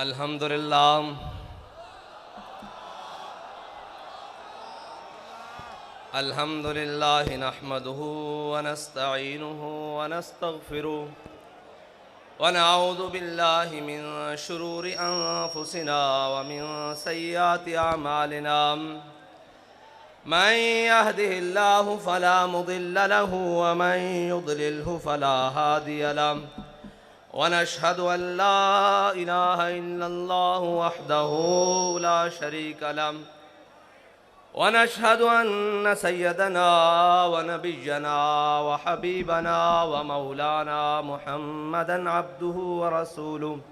अल्हम्दुलिल्लाह अल्हम्दुलिल्लाह नहमदुहु व नस्तईनुहु व नस्तगफिरुहु व नऊज़ु बिल्लाहि मिन शुरूरि अनफुसिना व मिन सय्यिआति अमालिना मन यहदिहिल्लाहु फला मुदिल्ल लहु व मन युद्लिल्हु फला हादिय लहु व नशहदु अन ला इलाहा इल्लल्लाहु वहदहु ला शरीक लहु व नशहदु अन्न सय्यदना व नबिय्यना व हबीबना व मौलाना मुहम्मदन अब्दुहु व रसूलुहु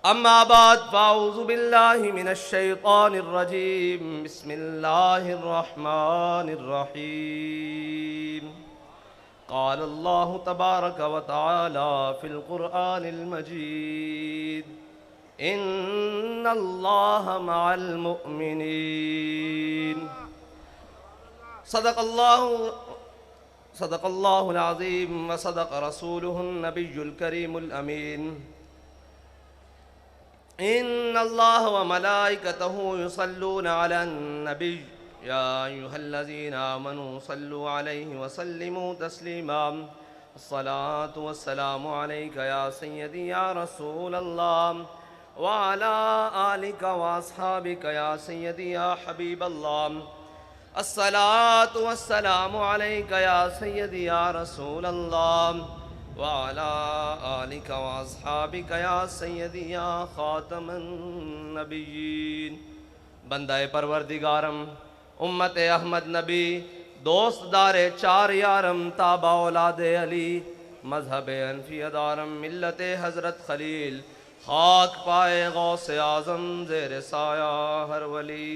अम्मा बाद फ़अऊज़ु बिल्लाहि मिनश शैतानिर रजीम बिस्मिल्लाहिर रहमानिर रहीम क़ाल अल्लाहु तबारक व तआला फ़िल क़ुरआनिल मजीद इन्नल्लाह मअल मुअमिनीन सदक़ल्लाहुल अज़ीम व सदक़ रसूलुहुन नबियुल करीमुल अमीन इन्नल्लाह व मलाइकतहु युसल्लूना अलन नबी या अय्युहल्लज़ीना आमनू सल्लु अलैहि व सल्लिमू तस्लीमा अस्सलातु वस्सलामु अलैका या सय्यदी या रसूलल्लाह व अला आलिका व अस्हाबिका या सय्यदी या हबीबल्लाह अस्सलातु वस्सलामु अलैका या सय्यदी या रसूलल्लाह व अला आलिका व अस्हाबिका या सय्यदी या खातमन नबिय्यीन। बंदाए परवरदिगारम उम्मत अहमद नबी दोस्तदारे चार यारम ताबा औलादे अली मजहब अनफी अदारम मिल्लत हज़रत खलील खाक पाए गौसे आज़म ज़ेर साया हर वली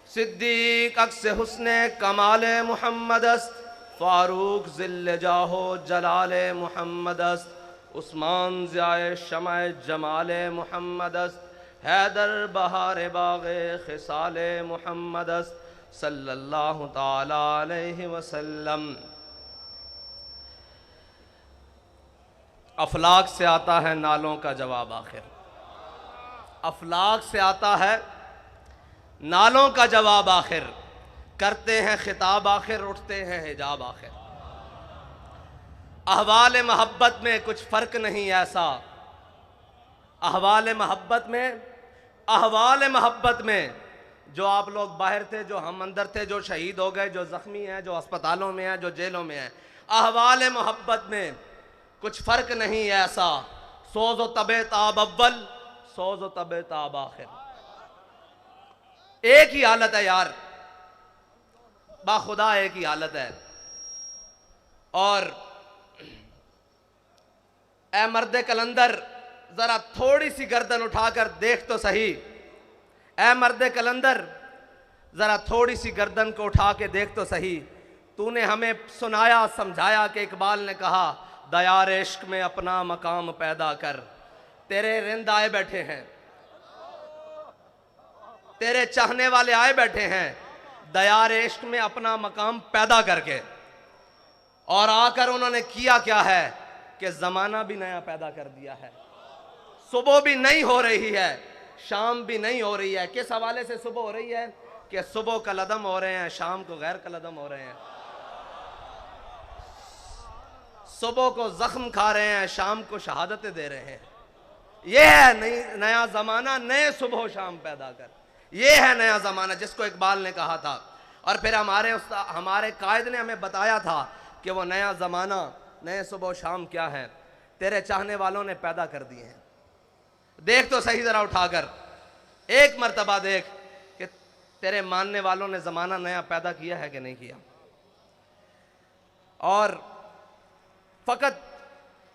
सिद्दीक अक्स हुस्ने कमाले मुहम्मद अस्त फ़ारूक ज़िल्ल जाहो जलाले मुहम्मद अस्त उस्मान ज़ियाए शमाए जमाले मुहम्मद अस्त हैदर बहार बाग़े ख़िसाले मुहम्मद अस्त सल्लल्लाहु ताला अलैहि वसल्लम। अफलाक से आता है नालों का जवाब आखिर, अफलाक से आता है नालों का जवाब आखिर, करते हैं खिताब आखिर, उठते हैं हिजाब आखिर। अहवाल मोहब्बत में कुछ फ़र्क नहीं ऐसा, अहवाल मोहब्बत में, अहवाल मोहब्बत में जो आप लोग बाहर थे, जो हम अंदर थे, जो शहीद हो गए, जो ज़ख्मी हैं, जो अस्पतालों में हैं, जो जेलों में हैं, अहवाल मोहब्बत में कुछ फ़र्क नहीं ऐसा। सोज़ो तबे ताब अव्वल, सोज़ो तबे ताब आखिर, एक ही हालत है यार, बाखुदा एक ही हालत है। और ए मर्द कलंदर ज़रा थोड़ी सी गर्दन उठाकर देख तो सही, ए मर्द कलंदर ज़रा थोड़ी सी गर्दन को उठा के देख तो सही। तूने हमें सुनाया समझाया कि इकबाल ने कहा दयार इश्क में अपना मकाम पैदा कर। तेरे रिंद आए बैठे हैं, तेरे चाहने वाले आए बैठे हैं दयार इश्क में अपना मकाम पैदा करके, और आकर उन्होंने किया क्या है कि ज़माना भी नया पैदा कर दिया है। सुबह भी नहीं हो रही है, शाम भी नहीं हो रही है। किस हवाले से सुबह हो रही है कि सुबह कलदम हो रहे हैं, शाम को गैर कलदम हो रहे हैं। सुबह को जख्म खा रहे हैं, शाम को शहादतें दे रहे हैं। यह है नया ज़माना, नए सुबह शाम पैदा कर, यह है नया ज़माना जिसको इकबाल ने कहा था। और फिर हमारे कायद ने हमें बताया था कि वो नया ज़माना, नए सुबह शाम क्या है, तेरे चाहने वालों ने पैदा कर दिए हैं। देख तो सही ज़रा उठाकर, एक मर्तबा देख कि तेरे मानने वालों ने ज़माना नया पैदा किया है कि नहीं किया। और फ़कत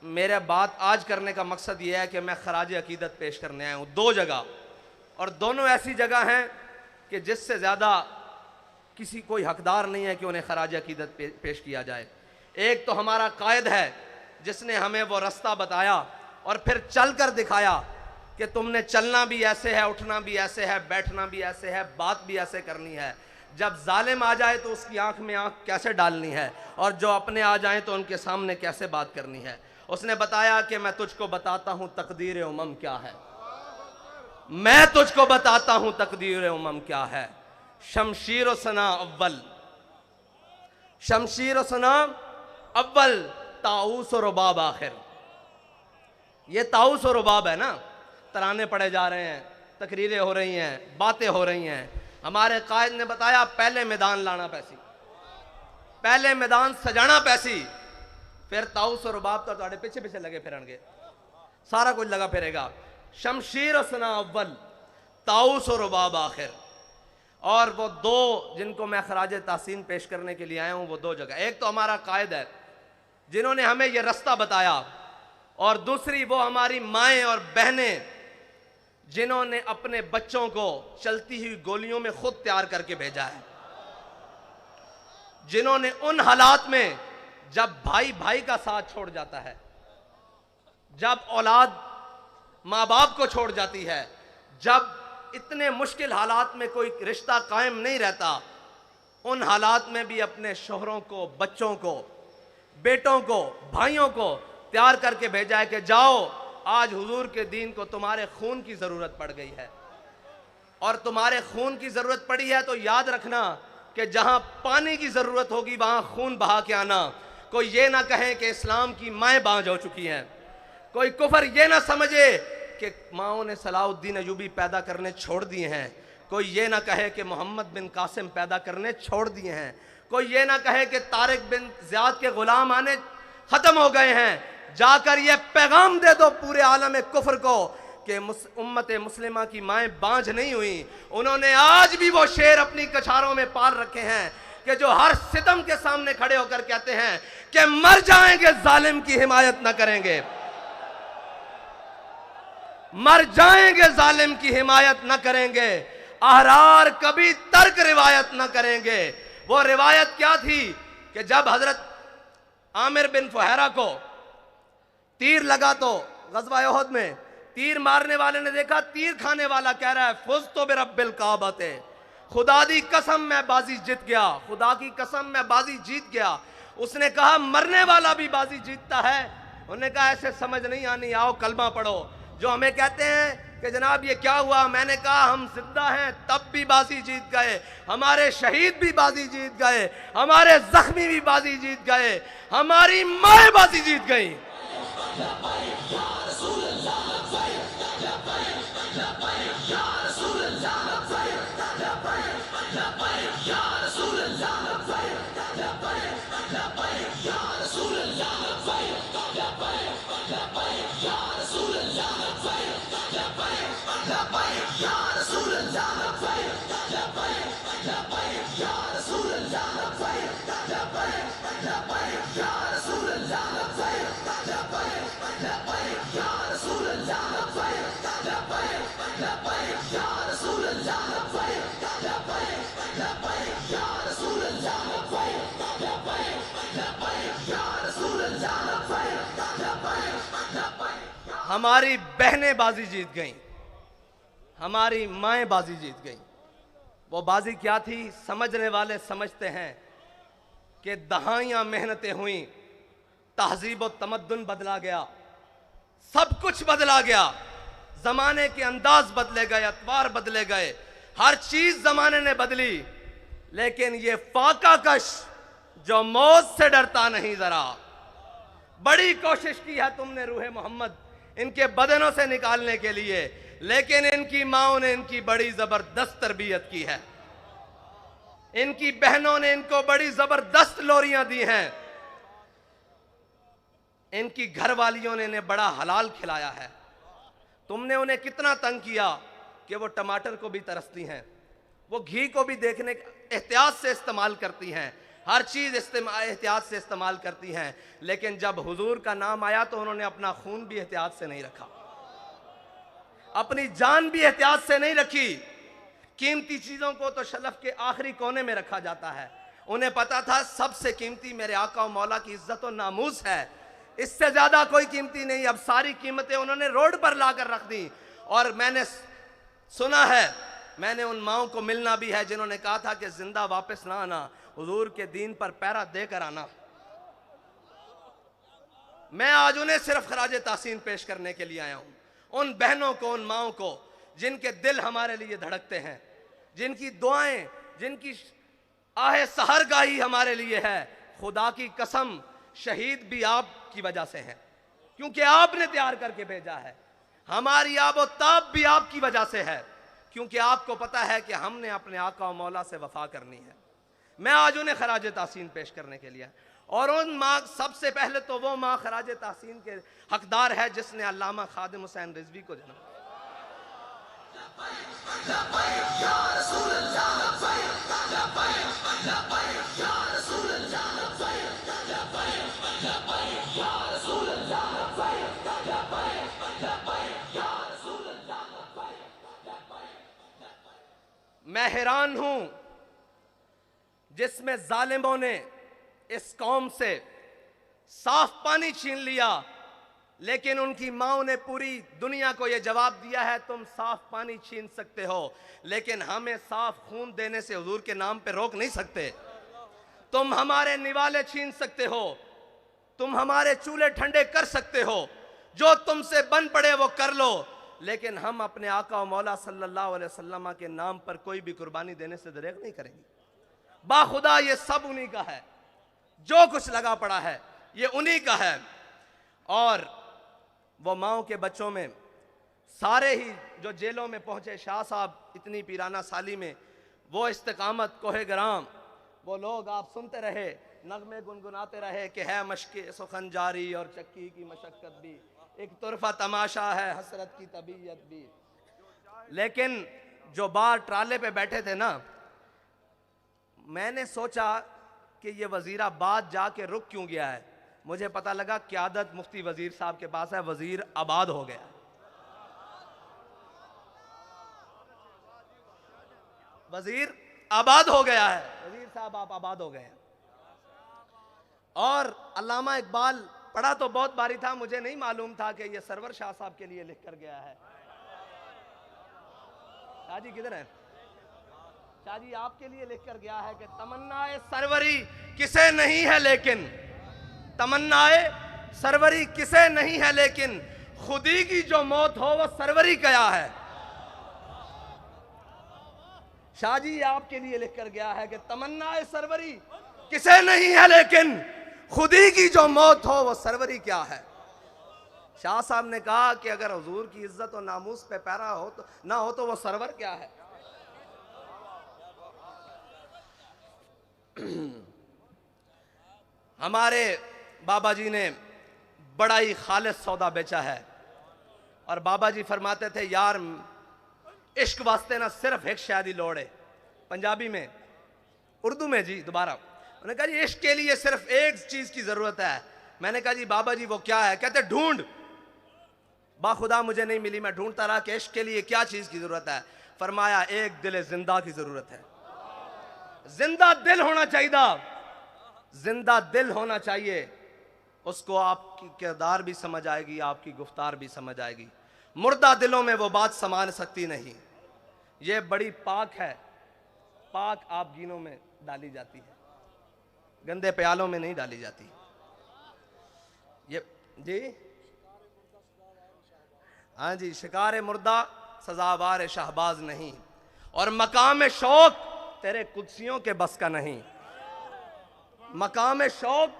मेरा बात आज करने का मकसद यह है कि मैं खराज अकीदत पेश करने आया हूँ दो जगह, और दोनों ऐसी जगह हैं कि जिससे ज़्यादा किसी कोई हकदार नहीं है कि उन्हें खराज अकीदत पेश किया जाए। एक तो हमारा कायद है जिसने हमें वो रास्ता बताया और फिर चल कर दिखाया कि तुमने चलना भी ऐसे है, उठना भी ऐसे है, बैठना भी ऐसे है, बात भी ऐसे करनी है। जब जालिम आ जाए तो उसकी आंख में आंख कैसे डालनी है, और जो अपने आ जाएं तो उनके सामने कैसे बात करनी है। उसने बताया कि मैं तुझको बताता हूँ तकदीर उमम क्या है। मैं तुझको बताता हूं तकदीर उमम क्या है। शमशीर सना अव्वल, शमशीर सना अव्वल, ताऊस और रुबाब आखिर। ये ताऊस और रुबाब है ना, तराने पढ़े जा रहे हैं, तकरीरें हो रही हैं, बातें हो रही हैं। हमारे कायद ने बताया पहले मैदान लाना पैसी, पहले मैदान सजाना पैसी, फिर ताऊस और रुबाब तो तुम्हारे पीछे पीछे लगे फिरनगे, सारा कुछ लगा फिरेगा। शमशीर सना अव्वल, ताऊस और रुबाब आखिर। और वो दो जिनको मैं खराज तासीन पेश करने के लिए आया हूं, वो दो जगह, एक तो हमारा कायद है जिन्होंने हमें ये रास्ता बताया, और दूसरी वो हमारी माएँ और बहनें जिन्होंने अपने बच्चों को चलती हुई गोलियों में खुद तैयार करके भेजा है, जिन्होंने उन हालात में जब भाई भाई का साथ छोड़ जाता है, जब औलाद माँ बाप को छोड़ जाती है, जब इतने मुश्किल हालात में कोई रिश्ता कायम नहीं रहता, उन हालात में भी अपने शोहरों को, बच्चों को, बेटों को, भाइयों को तैयार करके भेजा है कि जाओ, आज हुजूर के दीन को तुम्हारे खून की जरूरत पड़ गई है, और तुम्हारे खून की जरूरत पड़ी है तो याद रखना कि जहां पानी की जरूरत होगी वहां खून बहा के आना। कोई ये ना कहे कि इस्लाम की माएँ बांझ हो चुकी हैं, कोई कुफर ये ना समझे कि माओ ने सलाउद्दीन अयूबी पैदा करने छोड़ दिए हैं, कोई ये ना कहे कि मोहम्मद बिन कासिम पैदा करने छोड़ दिए हैं, कोई ये ना कहे कि तारिक बिन ज़ियाद के गुलाम आने खत्म हो गए हैं। जाकर ये पैगाम दे दो पूरे आलम कुफर को कि उम्मत मुस्लिमा की माएँ बांझ नहीं हुई। उन्होंने आज भी वो शेर अपनी कछारों में पाल रखे हैं कि जो हर सितम के सामने खड़े होकर कहते हैं कि मर जाएंगे जालिम की हिमायत न करेंगे, मर जाएंगे जालिम की हिमायत न करेंगे, अहरार कभी तर्क रिवायत न करेंगे। वो रिवायत क्या थी कि जब हजरत आमिर बिन फुहैरा को तीर लगा तो गज़वा उहद में तीर मारने वाले ने देखा तीर खाने वाला कह रहा है फुज़्तु बिरब्बिल काबते, खुदा दी कसम मैं बाजी जीत गया, खुदा की कसम मैं बाजी जीत गया। उसने कहा मरने वाला भी बाजी जीतता है। उन्होंने कहा ऐसे समझ नहीं आनी, आओ कलमा पढ़ो। जो हमें कहते हैं कि जनाब ये क्या हुआ, मैंने कहा हम जिंदा हैं तब भी बाजी जीत गए, हमारे शहीद भी बाजी जीत गए, हमारे जख्मी भी बाजी जीत गए, हमारी माँ बाजी जीत गई। हमारी बहनें बाजी जीत गईं, हमारी माएँ बाजी जीत गईं। वो बाजी क्या थी, समझने वाले समझते हैं कि दहाइयाँ मेहनतें हुई, तहजीब और तमद्दुन बदला गया, सब कुछ बदला गया, जमाने के अंदाज बदले गए, अतवार बदले गए, हर चीज जमाने ने बदली, लेकिन ये फाका कश जो मौत से डरता नहीं, जरा बड़ी कोशिश की है तुमने रूहे मोहम्मद इनके बदनों से निकालने के लिए, लेकिन इनकी माओं ने इनकी बड़ी जबरदस्त तरबियत की है, इनकी बहनों ने इनको बड़ी जबरदस्त लोरियां दी हैं, इनकी घरवालियों ने इन्हें बड़ा हलाल खिलाया है। तुमने उन्हें कितना तंग किया कि वो टमाटर को भी तरसती हैं, वो घी को भी देखने एहतियात से इस्तेमाल करती हैं, हर चीज एहतियात से इस्तेमाल करती हैं, लेकिन जब हुजूर का नाम आया तो उन्होंने अपना खून भी एहतियात से नहीं रखा, अपनी जान भी एहतियात से नहीं रखी। कीमती चीजों को तो शलफ के आखिरी कोने में रखा जाता है। उन्हें पता था सबसे कीमती मेरे आका और मौला की इज्जत और नामूस है, इससे ज्यादा कोई कीमती नहीं। अब सारी कीमतें उन्होंने रोड पर लाकर रख दी। और मैंने सुना है, मैंने उन माओं को मिलना भी है जिन्होंने कहा था कि जिंदा वापस ना आना, हुजूर के दीन पर पैरा देकर आना। मैं आज उन्हें सिर्फ खराज तासीन पेश करने के लिए आया हूं, उन बहनों को, उन माओं को जिनके दिल हमारे लिए धड़कते हैं, जिनकी दुआएं, जिनकी आहे सहरगाही हमारे लिए है। खुदा की कसम, शहीद भी आपकी वजह से हैं, क्योंकि आपने तैयार करके भेजा है। हमारी आबोताब भी आपकी वजह से है, क्योंकि आपको पता है कि हमने अपने आका और मौला से वफा करनी है। मैं आज उन्हें खराज तासीन पेश करने के लिए, और उन माँ, सबसे पहले तो वो माँ खराज तासीन के हकदार है जिसने अल्लामा खादिम हुसैन रिजवी को जन्म दिया। मैं हैरान हूं जिसमें जालिमों ने इस कौम से साफ पानी छीन लिया, लेकिन उनकी माओं ने पूरी दुनिया को यह जवाब दिया है, तुम साफ पानी छीन सकते हो, लेकिन हमें साफ खून देने से हुजूर के नाम पे रोक नहीं सकते। तुम हमारे निवाले छीन सकते हो, तुम हमारे चूल्हे ठंडे कर सकते हो, जो तुमसे बन पड़े वो कर लो, लेकिन हम अपने आका और मौला सल्लल्लाहु अलैहि वसल्लम के नाम पर कोई भी कुर्बानी देने से दरेक नहीं करेंगे। बाखुदा ये सब उन्हीं का है, जो कुछ लगा पड़ा है ये उन्हीं का है। और वो माओं के बच्चों में सारे ही जो जेलों में पहुंचे शाह साहब इतनी पीराना साली में, वो इस्तिकामत कोहे ग्राम, वो लोग आप सुनते रहे, नगमे गुनगुनाते रहे कि है मशक़े सुखन जारी और चक्की की मशक्क़त भी, एक तुरफा तमाशा है हसरत की तबीयत भी। लेकिन जो बाहर ट्राले पे बैठे थे ना, मैंने सोचा कि ये वजीराबाद जाके रुक क्यों गया है। मुझे पता लगा क़यादत मुफ्ती वजीर साहब के पास है, वजीर आबाद हो गया। वजीर आबाद हो गया है, वजीर साहब आप आबाद हो गए हैं। और अल्लामा इकबाल पढ़ा तो बहुत बारी था, मुझे नहीं मालूम था कि ये सरवर शाह साहब के लिए लिख कर गया है। शाह जी किधर है? शाह जी आपके लिए लिख कर गया है कि तमन्नाए सरवरी किसे नहीं है लेकिन, तमन्नाए सरवरी किसे नहीं है लेकिन, खुदी की जो मौत हो वो सरवरी क्या है। शाह जी आपके लिए लिख कर गया है कि तमन्नाए सरवरी किसे नहीं है लेकिन, खुदी की जो मौत हो वो सरवरी क्या है। शाह साहब ने कहा कि अगर हुजूर की इज्जत और नामूस पे पैरा हो तो ना हो तो वो सरवर क्या है। हमारे बाबा जी ने बड़ा ही खालिस सौदा बेचा है, और बाबा जी फरमाते थे यार इश्क वास्ते ना सिर्फ एक शादी लोड़ है। पंजाबी में, उर्दू में जी दोबारा उन्होंने कहा जी इश्क के लिए सिर्फ एक चीज की जरूरत है। मैंने कहा जी बाबा जी वो क्या है? कहते ढूंढ। बाखुदा मुझे नहीं मिली, मैं ढूंढता रहा कि इश्क के लिए क्या चीज की जरूरत है। फरमाया एक दिल जिंदा की जरूरत है। जिंदा दिल होना चाहिए, जिंदा दिल होना चाहिए। उसको आपकी किरदार भी समझ आएगी, आपकी गुफ्तार भी समझ आएगी। मुर्दा दिलों में वो बात समा सकती नहीं। ये बड़ी पाक है, पाक आप गीनों में डाली जाती है, गंदे प्यालों में नहीं डाली जाती। ये जी हाँ जी, शिकार मुर्दा सजावार शहबाज नहीं, और मकाम शौक तेरे कुदसियों के बस का नहीं। मकाम शौक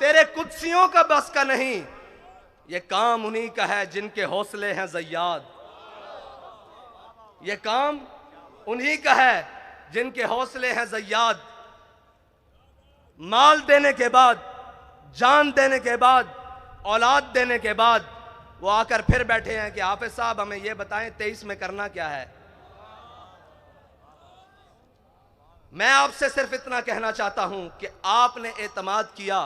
तेरे कुदसियों का बस का नहीं। ये काम उन्हीं का है जिनके हौसले हैं ज़य्याद। ये काम उन्हीं का है जिनके हौसले हैं ज़य्याद। माल देने के बाद, जान देने के बाद, औलाद देने के बाद वो आकर फिर बैठे हैं कि हाफिज साहब हमें ये बताएं 23 में करना क्या है। मैं आपसे सिर्फ इतना कहना चाहता हूं कि आपने एतमाद किया,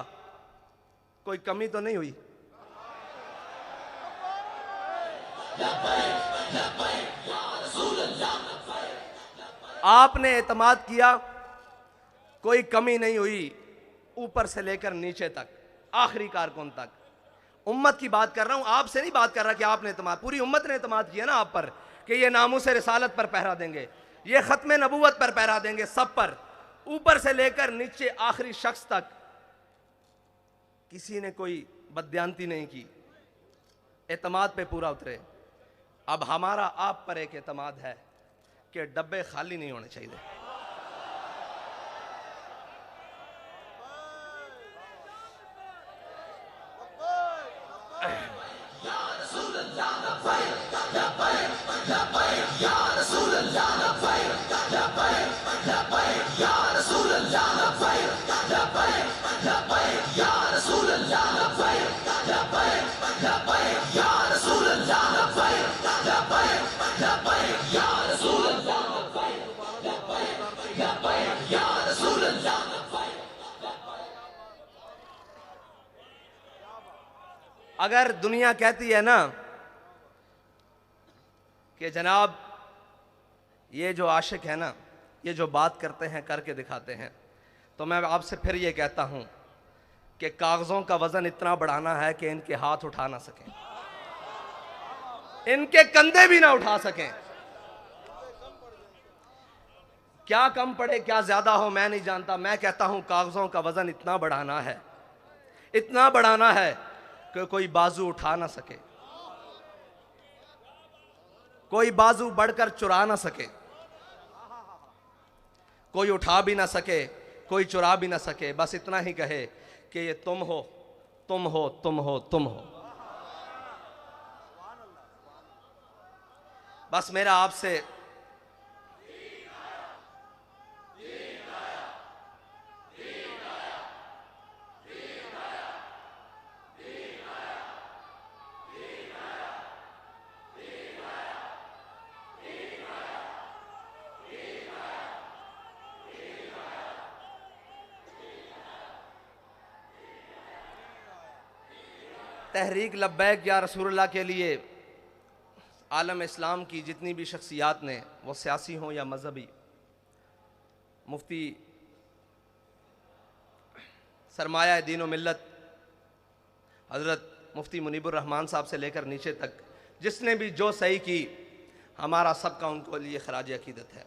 कोई कमी तो नहीं हुई। आपने एतमाद किया, कोई कमी नहीं हुई, ऊपर से लेकर नीचे तक, आखिरी कारकुन तक। उम्मत की बात कर रहा हूं, आपसे नहीं बात कर रहा कि आपने एतमाद, पूरी उम्मत ने एतमाद किया ना आप पर कि ये नामूस रिसालत पर पहरा देंगे, ये खत्म नबूवत पर पहरा देंगे, सब पर, ऊपर से लेकर नीचे आखिरी शख्स तक। किसी ने कोई बदयांती नहीं की, एतमाद पे पूरा उतरे। अब हमारा आप पर एक एतमाद है कि डब्बे खाली नहीं होने चाहिए। अगर दुनिया कहती है ना कि जनाब ये जो आशिक है ना, ये जो बात करते हैं करके दिखाते हैं, तो मैं आपसे फिर ये कहता हूं कि कागजों का वजन इतना बढ़ाना है कि इनके हाथ उठा ना सकें, इनके कंधे भी ना उठा सकें। क्या कम पड़े क्या ज्यादा हो मैं नहीं जानता, मैं कहता हूं कागजों का वजन इतना बढ़ाना है, इतना बढ़ाना है कि कोई बाजू उठा ना सके, कोई बाजू बढ़कर चुरा ना सके, कोई उठा भी ना सके, कोई चुरा भी ना सके। बस इतना ही कहे कि ये तुम हो, तुम हो, तुम हो, तुम हो। बस मेरा आपसे तहरीक लब्बैक या रसूलुल्लाह के लिए आलम इस्लाम की जितनी भी शख्सियात ने, वो सियासी हों या मजहबी, मुफ्ती सरमाया दीन व मिल्लत हज़रत मुफ्ती मुनीबुर रहमान साहब से लेकर नीचे तक जिसने भी जो सही की, हमारा सबका उनको लिए खराज अकीदत है।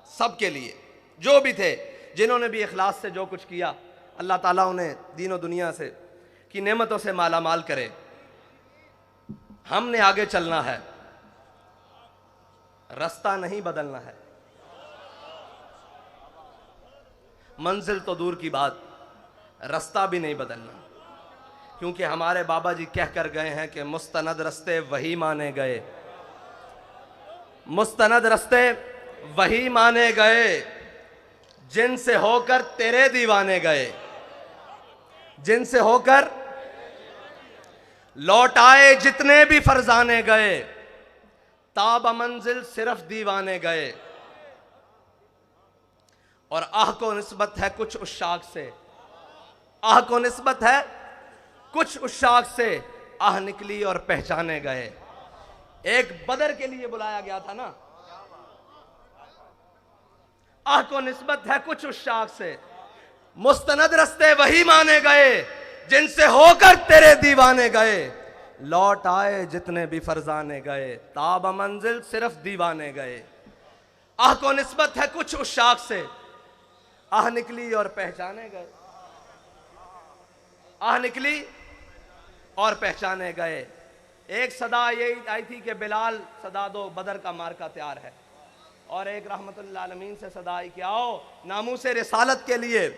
सबके लिए जो भी थे, जिन्होंने भी इखलास से जो कुछ किया, अल्लाह ताला उन्हें दीन व दुनिया से की नेमतों से माला माल करे। हमने आगे चलना है, रास्ता नहीं बदलना है। मंजिल तो दूर की बात, रास्ता भी नहीं बदलना, क्योंकि हमारे बाबा जी कह कर गए हैं कि मुस्तनद रस्ते वही माने गए, मुस्तनद रस्ते वही माने गए जिनसे होकर तेरे दीवाने गए, जिनसे होकर लौट आए जितने भी फरजाने गए, ताब मंजिल सिर्फ दीवाने गए। और आह को निस्बत है कुछ उशाक से, आह को निस्बत है कुछ उशाक से, आह निकली और पहचाने गए। एक बदर के लिए बुलाया गया था ना, आह को निस्बत है कुछ उशाक से, मुस्तनद रस्ते वही माने गए जिनसे होकर तेरे दीवाने गए, लौट आए जितने भी फरजाने गए, ताब मंजिल सिर्फ दीवाने गए। आह को निस्बत है कुछ उशाक से, आह निकली और पहचाने गए, आह निकली और पहचाने गए। एक सदा यही आई थी कि बिलाल सदा दो, बदर का मार्का तैयार है। और एक रहमतुल्लिल आलमीन से सदा आई कि आओ नामूसे रिसालत के लिए,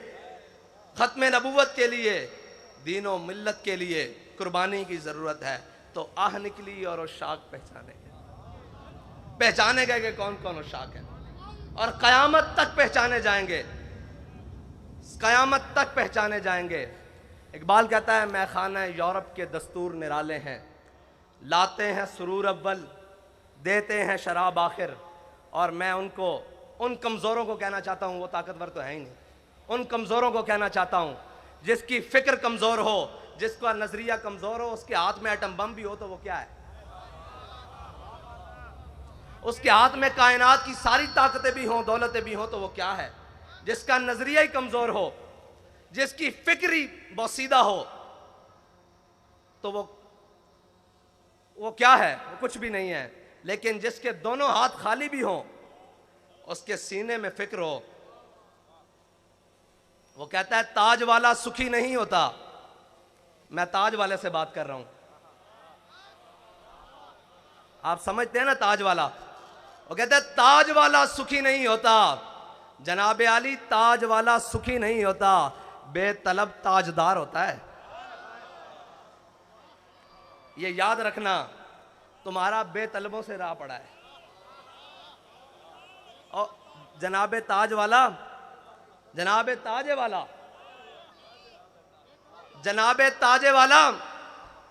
खत्म नबूवत के लिए, दीनो मिल्लत के लिए कुर्बानी की जरूरत है। तो आह निकली और उशाक पहचाने गए, पहचाने गए कि कौन कौन उशाक है, और कयामत तक पहचाने जाएंगे, कयामत तक पहचाने जाएंगे। इकबाल कहता है मैं खाना यूरोप के दस्तूर निराले हैं, लाते हैं सुरूर अव्वल, देते हैं शराब आखिर। और मैं उनको, उन कमज़ोरों को कहना चाहता हूँ, वो ताकतवर तो है ही नहीं, उन कमज़ोरों को कहना चाहता हूँ जिसकी फ़िक्र कमज़ोर हो, जिसका नज़रिया कमज़ोर हो, उसके हाथ में एटम बम भी हो तो वो क्या है, उसके हाथ में कायनात की सारी ताकतें भी हों, दौलतें भी हों तो वो क्या है। जिसका नज़रिया ही कमज़ोर हो, जिसकी फ़िक्र बोसीदा हो, तो वो क्या है, वो कुछ भी नहीं है। लेकिन जिसके दोनों हाथ खाली भी हों, उसके सीने में फ़िक्र हो, वो कहता है ताज वाला सुखी नहीं होता। मैं ताज वाले से बात कर रहा हूं, आप समझते हैं ना ताज वाला, वो कहते हैं ताज वाला सुखी नहीं होता, जनाबे आली ताज वाला सुखी नहीं होता, बेतलब ताजदार होता है। ये याद रखना, तुम्हारा बेतलबों से राह पड़ा है। और जनाबे ताज वाला, जनाबे ताजे वाला, जनाबे ताजे वाला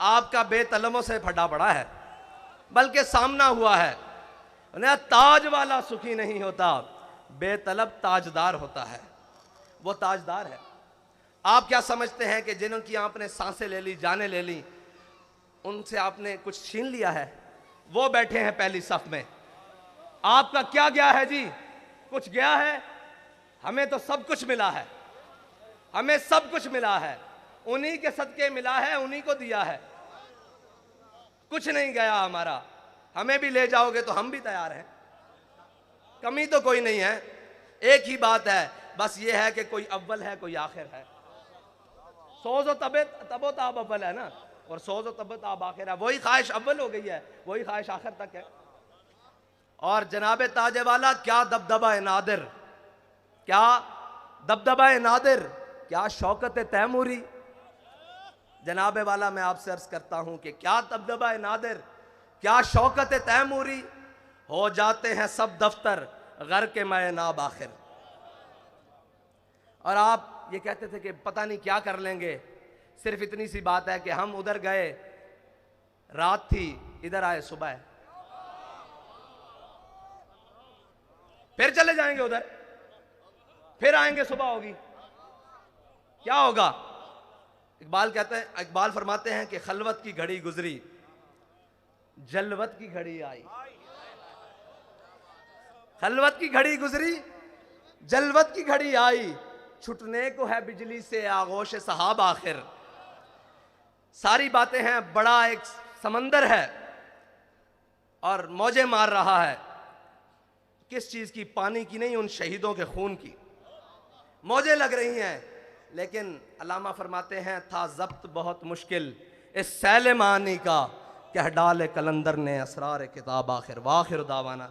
आपका बेतलबों से फटा पड़ा है, बल्कि सामना हुआ है। ताज वाला सुखी नहीं होता, बेतलब ताजदार होता है। वो ताजदार है। आप क्या समझते हैं कि जिनकी आपने सांसें ले ली, जाने ले ली, उनसे आपने कुछ छीन लिया है? वो बैठे हैं पहली सफ में, आपका क्या गया है जी? कुछ गया है? हमें तो सब कुछ मिला है, हमें सब कुछ मिला है, उन्हीं के सदके मिला है, उन्हीं को दिया है, कुछ नहीं गया हमारा। हमें भी ले जाओगे तो हम भी तैयार हैं, कमी तो कोई नहीं है। एक ही बात है, बस ये है कि कोई अव्वल है, कोई आखिर है। सोज़ो तबो ताब अव्वल है ना, और सोज़ो तबो ताब आखिर है। वही ख्वाहिश अव्वल हो गई है, वही ख्वाहिश आखिर तक है। और जनाबे ताजे वाला क्या दबदबा नादिर, क्या दबदबा नादिर, क्या शौकत तैमूरी। जनाबे वाला मैं आपसे अर्ज करता हूं कि क्या दबदबा नादिर, क्या शौकत तैमूरी, हो जाते हैं सब दफ्तर घर के मैं नाब आखिर। और आप ये कहते थे कि पता नहीं क्या कर लेंगे, सिर्फ इतनी सी बात है कि हम उधर गए, रात थी, इधर आए सुबह, फिर चले जाएंगे उधर, फिर आएंगे सुबह होगी, क्या होगा? इकबाल कहते हैं, इकबाल फरमाते हैं कि खलवत की घड़ी गुजरी, जलवत की घड़ी आई। खलवत की घड़ी गुजरी, जलवत की घड़ी आई, छुटने को है बिजली से आगोश सहाब आखिर। सारी बातें हैं, बड़ा एक समंदर है और मौजें मार रहा है। किस चीज की? पानी की नहीं, उन शहीदों के खून की मौजें लग रही हैं। लेकिन अल्लामा फरमाते हैं, था जब्त बहुत मुश्किल इस सैल मानी का, कह डाले कलंदर ने असरार किताब आखिर। वाखिर दावाना।